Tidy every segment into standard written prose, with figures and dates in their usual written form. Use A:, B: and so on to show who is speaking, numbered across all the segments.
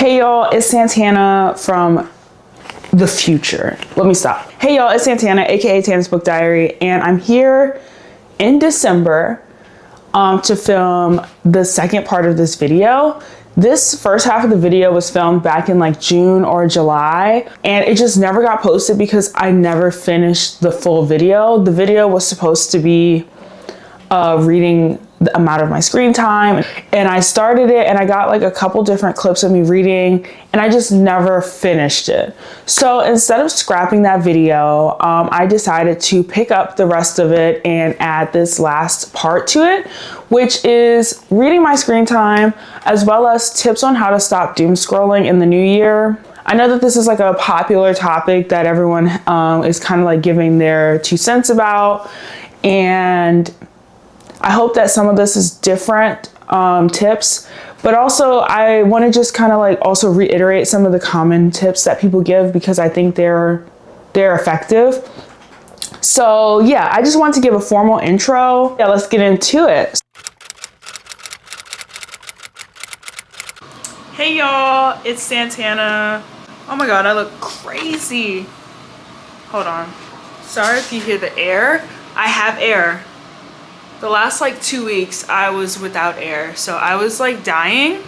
A: Hey y'all, it's Santana from the future. Let me stop. Hey y'all, it's Santana, aka Tana's Book Diary, and I'm here in December to film the second part of this video. This first half of the video was filmed back in like June or July, and it just never got posted because I never finished the full video. The video was supposed to be reading the amount of my screen time, and I started it and I got like a couple different clips of me reading, and I just never finished it. So instead of scrapping that video, I decided to pick up the rest of it and add this last part to it, which is reading my screen time as well as tips on how to stop doom scrolling in the new year. I know that this is like a popular topic that everyone is kind of like giving their 2 cents about, and I hope that some of this is different tips, but also I want to just kind of like also reiterate some of the common tips that people give because I think they're effective. So yeah, I just want to give a formal intro. Yeah, let's get into it. Hey y'all, it's Santana. Oh my God, I look crazy. Hold on. Sorry if you hear the air. I have air. The last like 2 weeks I was without air, so I was like dying.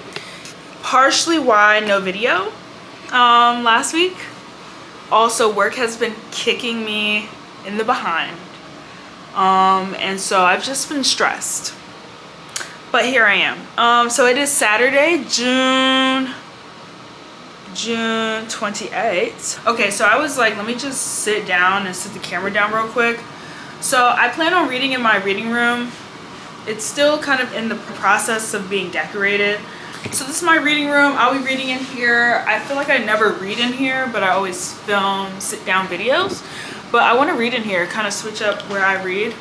A: Partially why no video last week. Also, work has been kicking me in the behind, and so I've just been stressed, but here I am. So it is Saturday, June 28th. Okay, so I was like, let me just sit down and sit the camera down real quick. So I plan on reading in my reading room. It's still kind of in the process of being decorated. So this is my reading room. I'll be reading in here. I feel like I never read in here, but I always film sit-down videos. But I want to read in here, kind of switch up where I read.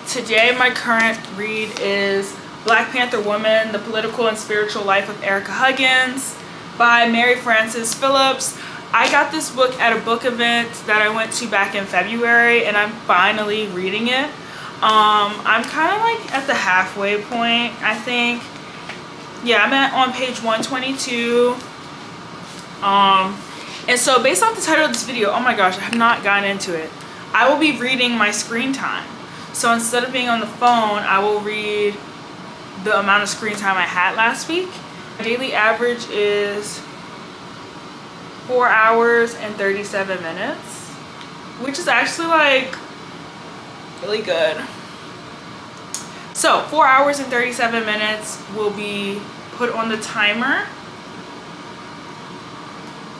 A: Today my current read is Black Panther Woman, The Political and Spiritual Life of Erica Huggins by Mary Frances Phillips. I got this book at a book event that I went to back in February, and I'm finally reading it. I'm kind of like at the halfway point, I think. Yeah, I'm on page 122. And so based on the title of this video, oh my gosh, I have not gotten into it. I will be reading my screen time. So instead of being on the phone, I will read the amount of screen time I had last week. My daily average is 4 hours and 37 minutes, which is actually like really good. So 4 hours and 37 minutes will be put on the timer.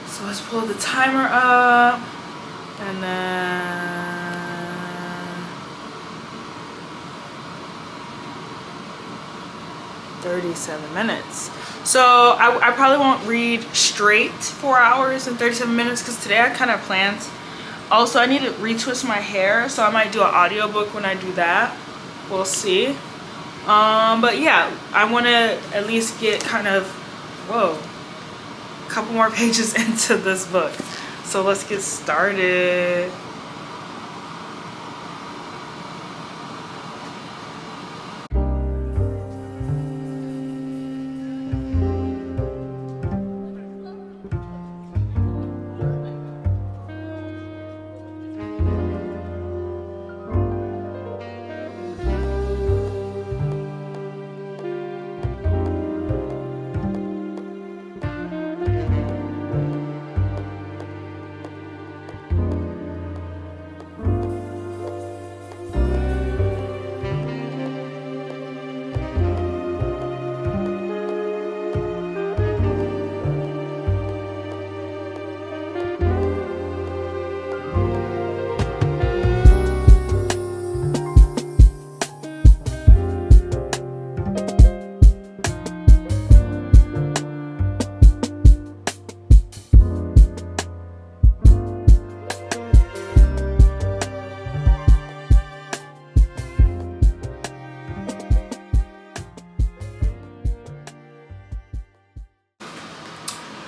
A: So let's pull the timer up, and then 37 minutes. So I probably won't read straight 4 hours and 37 minutes because today I kind of planned. Also, I need to retwist my hair, so I might do an audiobook when I do that. We'll see. But yeah, I want to at least get kind of, a couple more pages into this book. So let's get started.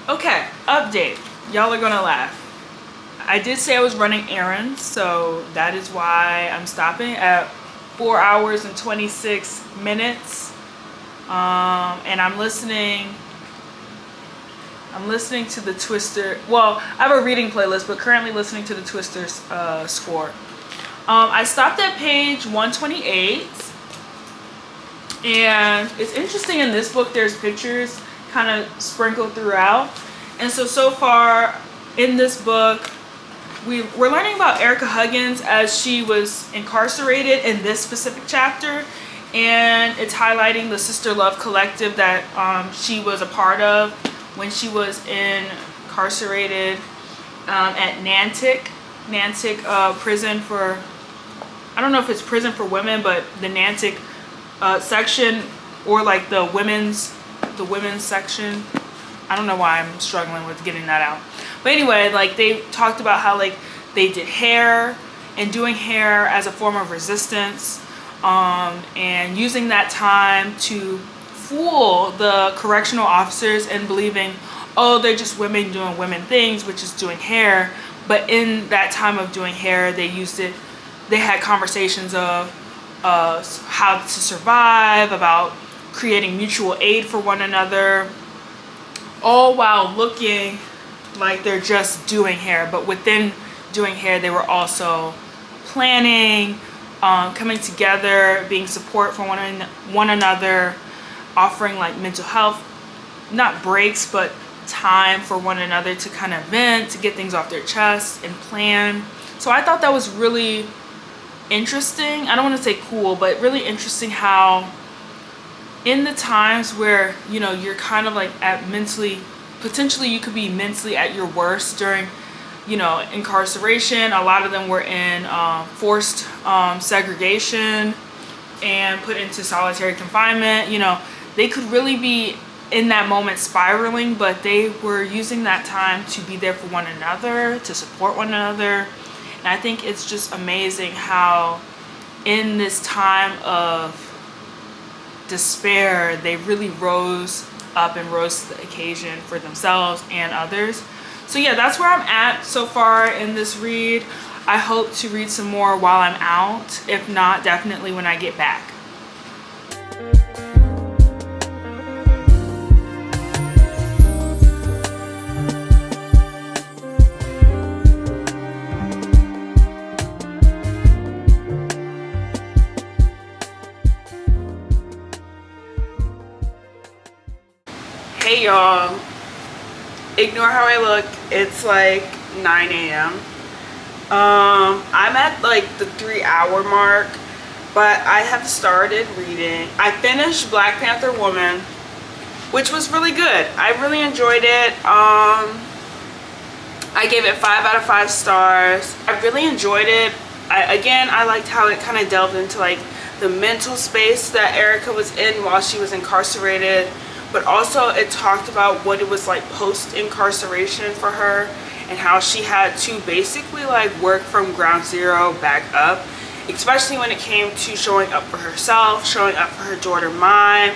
A: Okay, update. Y'all are gonna laugh. I did say I was running errands, so that is why I'm stopping at 4 hours and 26 minutes. And I'm listening I'm listening to the Twister. Well, I have a reading playlist, but currently listening to the Twister score. I stopped at page 128. And it's interesting, in this book there's pictures kind of sprinkled throughout. And so far in this book, we're learning about Erica Huggins as she was incarcerated in this specific chapter. And it's highlighting the Sister Love Collective that she was a part of when she was incarcerated at Nantic prison for, I don't know if it's prison for women, but the Nantic section, or like the women's section. I don't know why I'm struggling with getting that out. But anyway, like they talked about how like they did hair and doing hair as a form of resistance, and using that time to fool the correctional officers and believing, oh, they're just women doing women things, which is doing hair. But in that time of doing hair, they had conversations of how to survive, about creating mutual aid for one another, all while looking like they're just doing hair. But within doing hair, they were also planning, coming together, being support for one another, offering like mental health, not breaks, but time for one another to kind of vent, to get things off their chest and plan. So I thought that was really interesting. I don't want to say cool, but really interesting how in the times where, you know, you're kind of like potentially you could be mentally at your worst during, you know, incarceration. A lot of them were in forced segregation and put into solitary confinement. You know, they could really be in that moment spiraling, but they were using that time to be there for one another, to support one another. And I think it's just amazing how in this time of despair, they really rose up and rose to the occasion for themselves and others. So yeah, that's where I'm at so far in this read. I hope to read some more while I'm out. If not, definitely when I get back. Hey y'all, ignore how I look. It's like 9 a.m. I'm at like the 3-hour mark, but I have started reading. I finished Black Panther Woman, which was really good. I really enjoyed it. I gave it 5 out of 5 stars. I really enjoyed it. I liked how it kind of delved into like the mental space that Erica was in while she was incarcerated. But also it talked about what it was like post-incarceration for her and how she had to basically like work from ground zero back up, especially when it came to showing up for herself, showing up for her daughter Mai.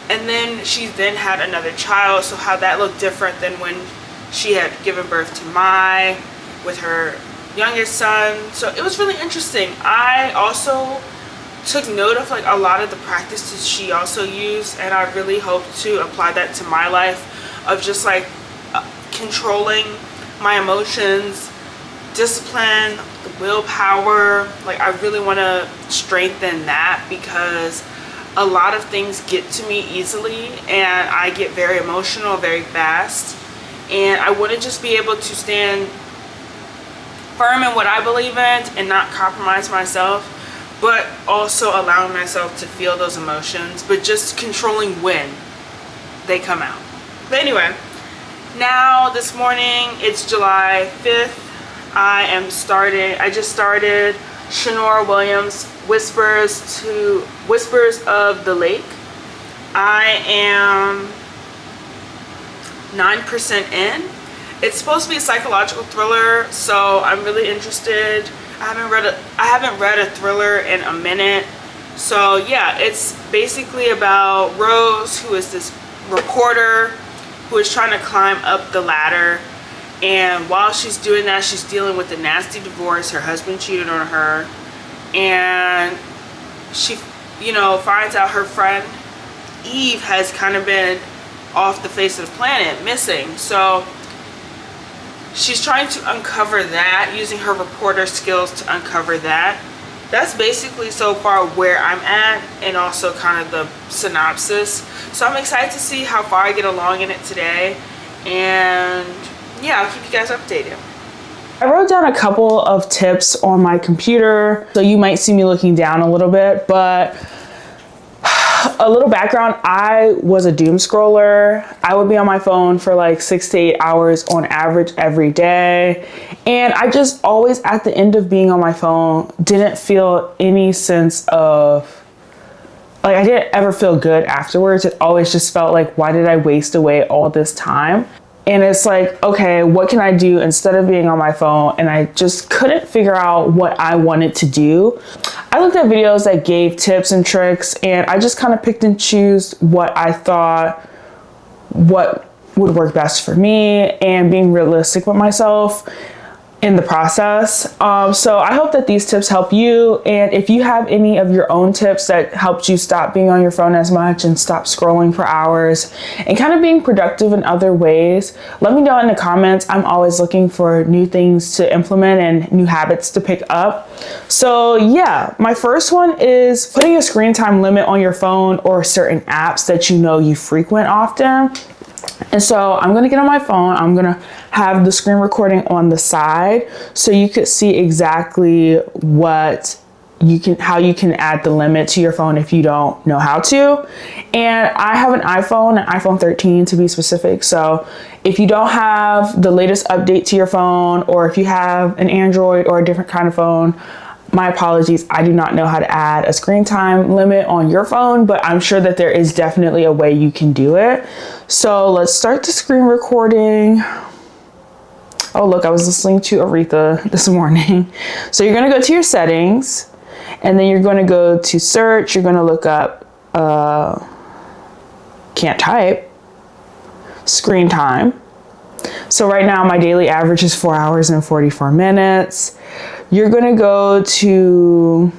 A: And then she then had another child, so how that looked different than when she had given birth to Mai with her youngest son. So it was really interesting. I also took note of like a lot of the practices she also used, and I really hope to apply that to my life, of just like controlling my emotions, discipline, the willpower. Like I really want to strengthen that, because a lot of things get to me easily and I get very emotional very fast, and I want to just be able to stand firm in what I believe in and not compromise myself, but also allowing myself to feel those emotions, but just controlling when they come out. But anyway, now this morning, it's July 5th. I just started Shanora Williams' Whispers of the Lake. I am 9% in. It's supposed to be a psychological thriller, so I'm really interested. I haven't read a thriller in a minute. So yeah, it's basically about Rose, who is this reporter who is trying to climb up the ladder. And while she's doing that, she's dealing with a nasty divorce. Her husband cheated on her. And she, finds out her friend Eve has kind of been off the face of the planet, missing. So she's trying to uncover that, using her reporter skills to uncover that. That's basically so far where I'm at, and also kind of the synopsis. So I'm excited to see how far I get along in it today. And yeah, I'll keep you guys updated. I wrote down a couple of tips on my computer, so you might see me looking down a little bit, but a little background, I was a doom scroller. I would be on my phone for like 6 to 8 hours on average every day. And I just always, at the end of being on my phone, didn't feel any sense of, like, I didn't ever feel good afterwards. It always just felt like, why did I waste away all this time? And it's like, okay, what can I do instead of being on my phone? And I just couldn't figure out what I wanted to do. I looked at videos that gave tips and tricks, and I just kind of picked and choose what I thought what would work best for me, and being realistic with myself in the process. So I hope that these tips help you. And if you have any of your own tips that helped you stop being on your phone as much and stop scrolling for hours and kind of being productive in other ways, let me know in the comments. I'm always looking for new things to implement and new habits to pick up. So yeah, my first one is putting a screen time limit on your phone or certain apps that you know you frequent often. And so I'm gonna get on my phone, I'm gonna have the screen recording on the side so you could see exactly how you can add the limit to your phone if you don't know how to. And I have an iPhone 13 to be specific. So if you don't have the latest update to your phone, or if you have an Android or a different kind of phone, my apologies, I do not know how to add a screen time limit on your phone, but I'm sure that there is definitely a way you can do it. So let's start the screen recording. Oh, look, I was listening to Aretha this morning. So you're gonna go to your settings, and then you're gonna go to search. You're gonna look up, can't type, screen time. So right now my daily average is 4 hours and 44 minutes. You're gonna go to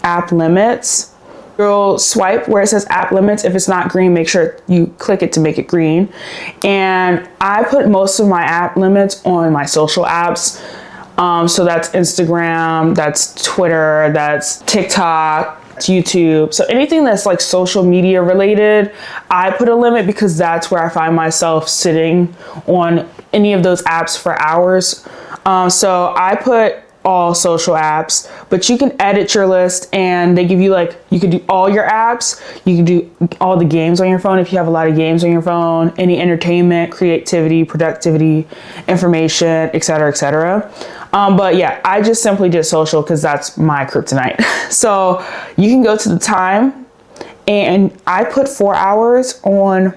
A: app limits. You'll swipe where it says app limits. If it's not green, make sure you click it to make it green. And I put most of my app limits on my social apps. So that's Instagram, that's Twitter, that's TikTok, that's YouTube. So anything that's like social media related, I put a limit because that's where I find myself sitting on any of those apps for hours. So I put all social apps, but you can edit your list, and they give you, like, you could do all your apps, you can do all the games on your phone if you have a lot of games on your phone, any entertainment, creativity, productivity, information, etc., etc. But yeah, I just simply did social because that's my kryptonite. So you can go to the time, and I put 4 hours on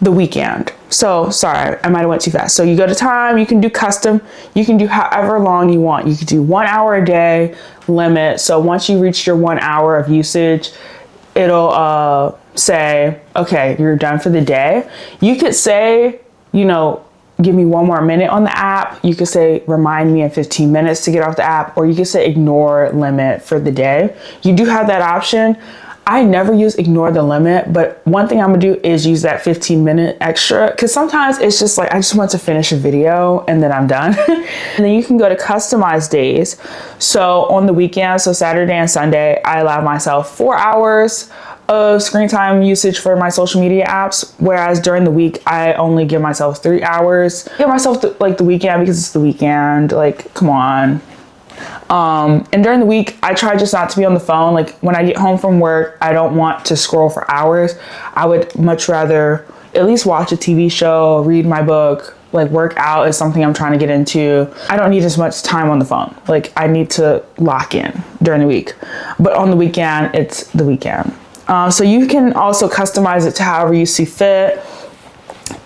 A: the weekend. So sorry, I might have went too fast. So you go to time, you can do custom, you can do however long you want. You could do 1 hour a day limit. So once you reach your 1 hour of usage, it'll say, okay, you're done for the day. You could say, you know, give me 1 more minute on the app. You could say, remind me in 15 minutes to get off the app, or you could say ignore limit for the day. You do have that option. I never use ignore the limit, but one thing I'm gonna do is use that 15-minute extra, because sometimes it's just like, I just want to finish a video and then I'm done. And then you can go to customize days. So on the weekend, so Saturday and Sunday, I allow myself 4 hours of screen time usage for my social media apps, whereas during the week, I only give myself 3 hours. Give myself the weekend because it's the weekend, like, come on. And during the week, I try just not to be on the phone. Like, when I get home from work, I don't want to scroll for hours. I would much rather at least watch a TV show, read my book, like work out is something I'm trying to get into. I don't need as much time on the phone. Like, I need to lock in during the week, but on the weekend, it's the weekend. So you can also customize it to however you see fit.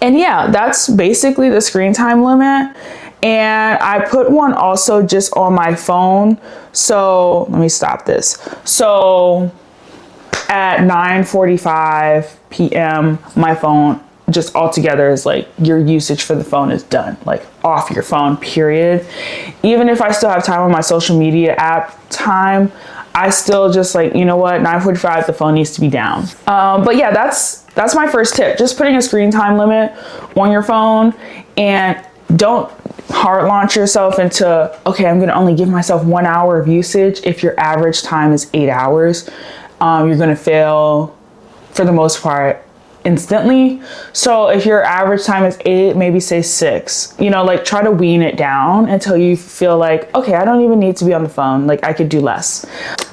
A: And yeah, that's basically the screen time limit. And I put one also just on my phone. So let me stop this. So at 9:45 p.m., my phone just altogether is like, your usage for the phone is done, like off your phone, period. Even if I still have time on my social media app time, I still just like, you know what, 9:45, the phone needs to be down. But yeah, that's my first tip. Just putting a screen time limit on your phone, and don't hard launch yourself into, okay, I'm gonna only give myself 1 hour of usage. If your average time is 8 hours, you're gonna fail for the most part instantly. So if your average time is 8, maybe say 6, you know, like try to wean it down until you feel like, okay, I don't even need to be on the phone. Like I could do less.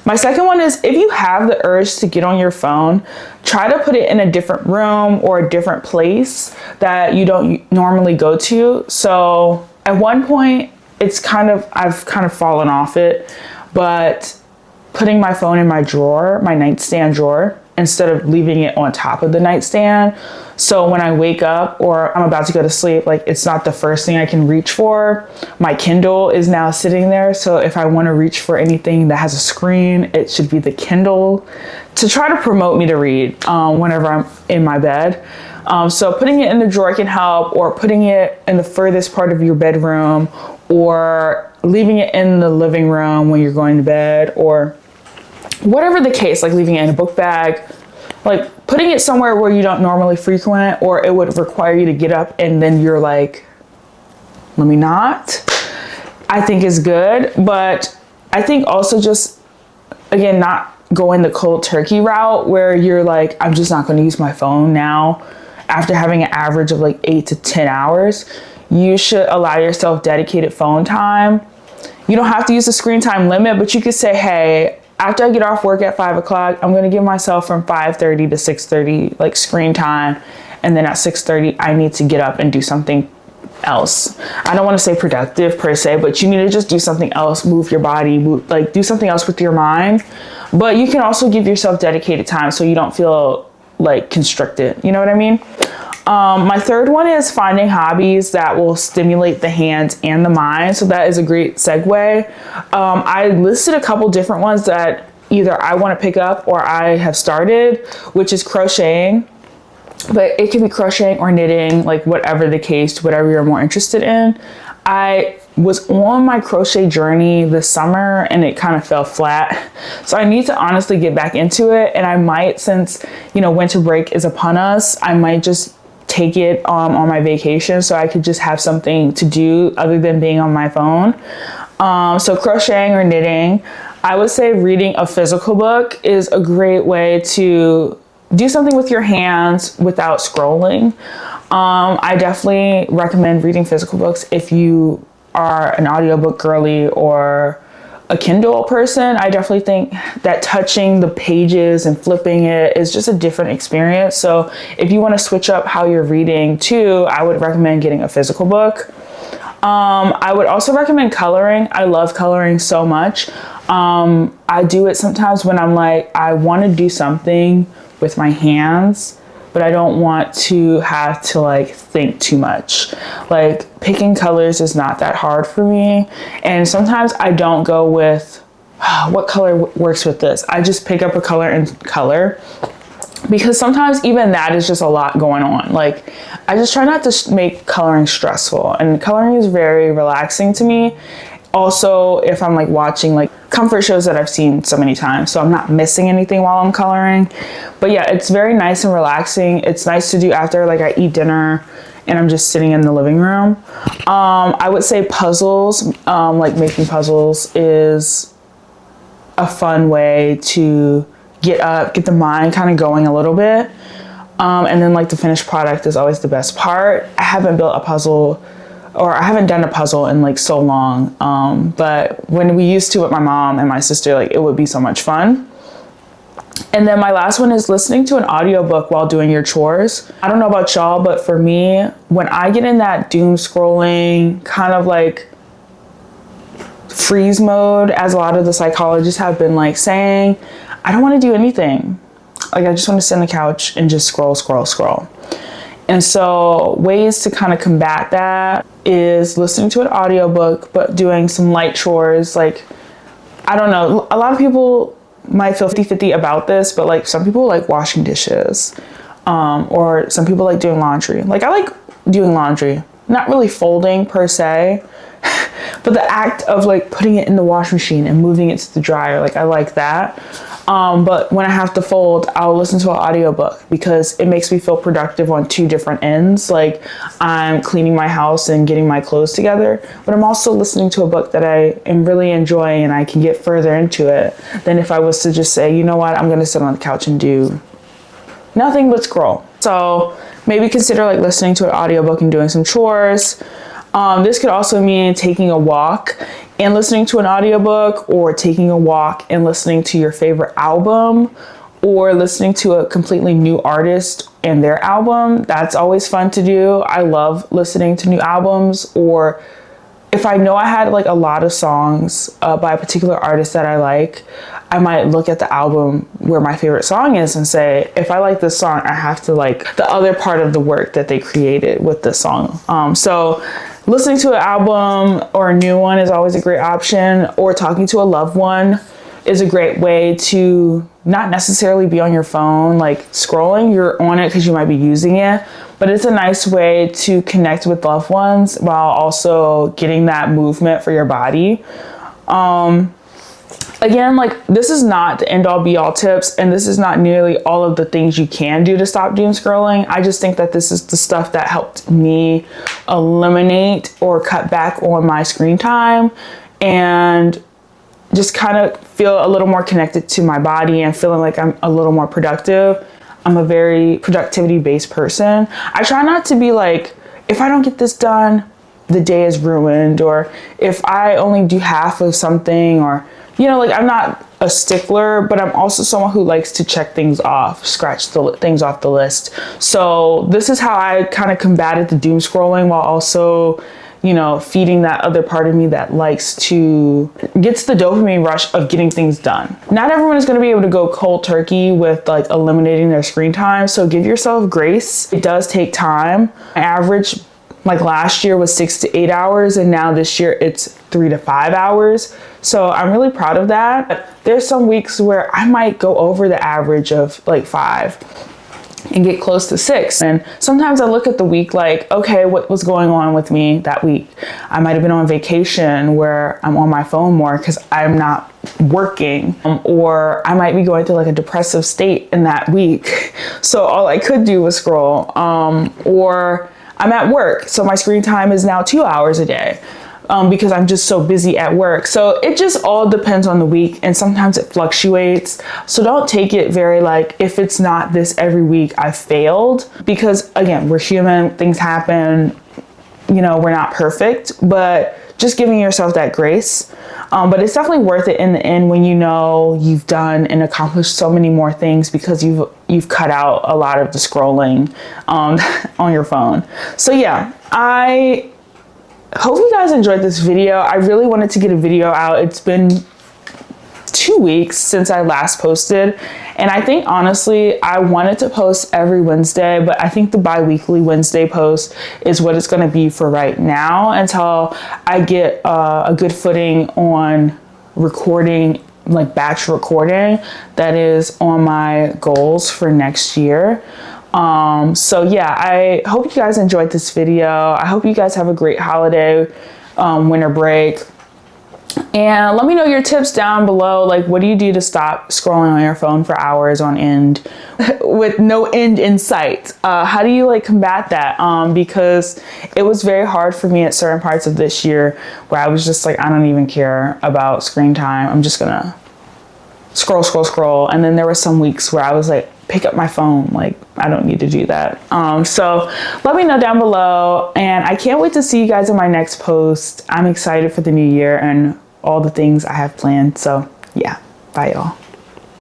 A: My second one is, if you have the urge to get on your phone, try to put it in a different room or a different place that you don't normally go to. So at one point, I've kind of fallen off it, but putting my phone in my drawer, my nightstand drawer, instead of leaving it on top of the nightstand. So when I wake up or I'm about to go to sleep, like it's not the first thing I can reach for. My Kindle is now sitting there. So if I want to reach for anything that has a screen, it should be the Kindle, to try to promote me to read whenever I'm in my bed. So putting it in the drawer can help, or putting it in the furthest part of your bedroom, or leaving it in the living room when you're going to bed, or whatever the case, like leaving it in a book bag, like putting it somewhere where you don't normally frequent, or it would require you to get up and then you're like, let me not, I think is good. But I think also just, again, not going the cold turkey route where you're like, I'm just not going to use my phone now after having an average of like 8 to 10 hours. You should allow yourself dedicated phone time. You don't have to use a screen time limit, but you could say, hey, after I get off work at 5 o'clock, I'm going to give myself from 5:30 to 6:30 like screen time. And then at 6:30, I need to get up and do something else. I don't want to say productive per se, but you need to just do something else, move your body, like do something else with your mind. But you can also give yourself dedicated time so you don't feel like constricted. You know what I mean? My third one is finding hobbies that will stimulate the hands and the mind. So that is a great segue. I listed a couple different ones that either I want to pick up or I have started, which is crocheting. But it can be crocheting or knitting, like whatever the case, whatever you're more interested in. I was on my crochet journey this summer and it kind of fell flat. So I need to honestly get back into it. And I might, since, winter break is upon us, I might just take it on my vacation so I could just have something to do other than being on my phone. So crocheting or knitting. I would say reading a physical book is a great way to do something with your hands without scrolling. I definitely recommend reading physical books if you are an audiobook girly or a Kindle person. I definitely think that touching the pages and flipping it is just a different experience. So if you want to switch up how you're reading too, I would recommend getting a physical book. I would also recommend coloring. I love coloring so much. I do it sometimes when I'm like, I want to do something with my hands, but I don't want to have to like think too much. Like picking colors is not that hard for me. And sometimes I don't go with what color works with this. I just pick up a color and color, because sometimes even that is just a lot going on. Like I just try not to make coloring stressful, and coloring is very relaxing to me. Also, if I'm like watching like comfort shows that I've seen so many times, so I'm not missing anything while I'm coloring. But yeah, it's very nice and relaxing. It's nice to do after like I eat dinner and I'm just sitting in the living room. I would say puzzles, like making puzzles is a fun way to get the mind kind of going a little bit. And then like the finished product is always the best part. I haven't built a puzzle, or I haven't done a puzzle in like so long. But when we used to with my mom and my sister, like it would be so much fun. And then my last one is listening to an audiobook while doing your chores. I don't know about y'all, but for me, when I get in that doom scrolling kind of like freeze mode, as a lot of the psychologists have been like saying, I don't want to do anything. Like I just want to sit on the couch and just scroll. And so ways to kind of combat that is listening to an audiobook, but doing some light chores. Like, I don't know, a lot of people might feel 50-50 about this, but like some people like washing dishes, or some people like doing laundry. Like I like doing laundry, not really folding per se, but the act of like putting it in the wash machine and moving it to the dryer, like I like that. But when I have to fold, I'll listen to an audiobook because it makes me feel productive on two different ends. Like I'm cleaning my house and getting my clothes together, but I'm also listening to a book that I am really enjoying and I can get further into it than if I was to just say, you know what, I'm gonna sit on the couch and do nothing but scroll. So maybe consider like listening to an audiobook and doing some chores. This could also mean taking a walk and listening to an audiobook, or taking a walk and listening to your favorite album, or listening to a completely new artist and their album. That's always fun to do. I love listening to new albums, or if I know I had like a lot of songs by a particular artist that I like, I might look at the album where my favorite song is and say, if I like this song, I have to like the other part of the work that they created with the song. So listening to an album or a new one is always a great option, or talking to a loved one is a great way to not necessarily be on your phone, like scrolling. You're on it because you might be using it, but it's a nice way to connect with loved ones while also getting that movement for your body. Again, like this is not the end all be all tips, and this is not nearly all of the things you can do to stop doom scrolling. I just think that this is the stuff that helped me eliminate or cut back on my screen time and just kind of feel a little more connected to my body and feeling like I'm a little more productive. I'm a very productivity based person. I try not to be like, if I don't get this done, the day is ruined, or if I only do half of something, or you know, like I'm not a stickler, but I'm also someone who likes to check things off, scratch the things off the list. So this is how I kind of combated the doom scrolling while also, you know, feeding that other part of me that gets the dopamine rush of getting things done. Not everyone is going to be able to go cold turkey with like eliminating their screen time. So give yourself grace. It does take time. My average like last year was 6 to 8 hours, and now this year it's 3 to 5 hours. So I'm really proud of that. There's some weeks where I might go over the average of like 5 and get close to 6. And sometimes I look at the week like, okay, what was going on with me that week? I might have been on vacation where I'm on my phone more because I'm not working, or I might be going through like a depressive state in that week. So all I could do was scroll, or I'm at work, so my screen time is now 2 hours a day because I'm just so busy at work. So it just all depends on the week, and sometimes it fluctuates. So don't take it very like, if it's not this every week, I failed, because again, we're human, things happen, you know, we're not perfect, but just giving yourself that grace. But it's definitely worth it in the end when you know you've done and accomplished so many more things because you've cut out a lot of the scrolling on your phone. So yeah, I hope you guys enjoyed this video. I really wanted to get a video out. It's been 2 weeks since I last posted, and I think honestly I wanted to post every Wednesday, but I think the bi-weekly Wednesday post is what it's going to be for right now until I get a good footing on recording, like batch recording. That is on my goals for next year. So yeah, I hope you guys enjoyed this video. I hope you guys have a great holiday, winter break. And let me know your tips down below. Like, what do you do to stop scrolling on your phone for hours on end with no end in sight? How do you like combat that? Because it was very hard for me at certain parts of this year where I was just like, I don't even care about screen time. I'm just gonna scroll. And then there were some weeks where I was like, pick up my phone. Like, I don't need to do that. So let me know down below, and I can't wait to see you guys in my next post. I'm excited for the new year and all the things I have planned. So yeah, bye y'all.